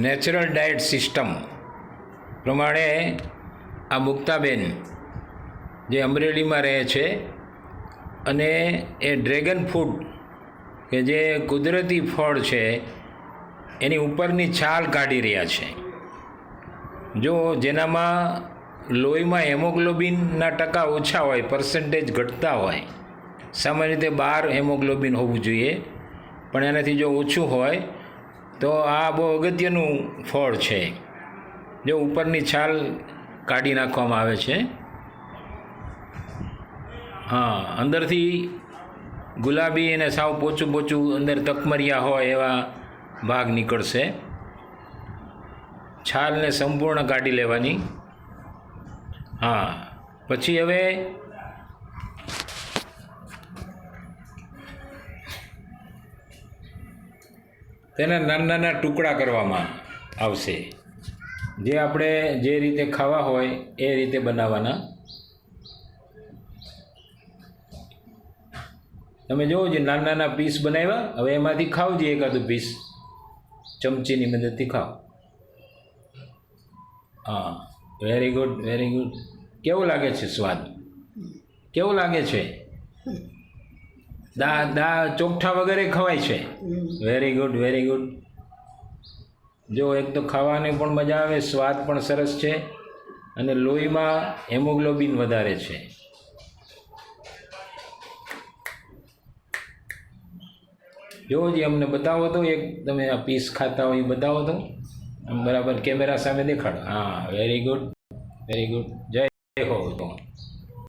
Natural diet system પ્રમાણે આ મુક્તાબેન જે અમરેલીમાં રહે છે અને એ ડ્રેગન ફ્રૂટ કે જે કુદરતી ફળ છે એની ઉપરની છાલ કાઢી રહ્યા છે. જો જેનામાં લોહીમાં હેમોગ્લોબિનના ટકા ઓછા હોય, પર્સન્ટેજ ઘટતા હોય, સામાન્ય રીતે 12 હેમોગ્લોબિન હોવું જોઈએ, પણ એનાથી જો ઓછું હોય તો આ બહુ અગત્યનું ફળ છે. જો ઉપરની છાલ કાઢી નાખવામાં આવે છે. હા, અંદરથી ગુલાબી અને સાવ પોચું પોચું અંદર તકમરિયા હોય એવા ભાગ નીકળશે. છાલને સંપૂર્ણ કાઢી લેવાની. હા, પછી હવે તેના નાના નાના ટુકડા કરવામાં આવશે. જે આપણે જે રીતે ખાવા હોય એ રીતે બનાવવાના. તમે જોવો જે નાના નાના પીસ બનાવ્યા, હવે એમાંથી ખાવ જે એકાદું પીસ ચમચીની મદદથી ખાઓ. હા, વેરી ગુડ, વેરી ગુડ. કેવું લાગે છે સ્વાદ? કેવું લાગે છે? ચોકઠા વગેરે ખવાય છે. Very good, very good. જો એક તો ખાવાની પણ મજા આવે, સ્વાદ પણ સરસ છે અને લોહીમાં હેમોગ્લોબિન વધારે છે. જો જે અમને બતાવો તો, એક તમે આ પીસ ખાતા હોય એ બતાવો તો, આમ બરાબર કેમેરા સામે દેખાડો. હા, વેરી ગુડ, વેરી ગુડ. જય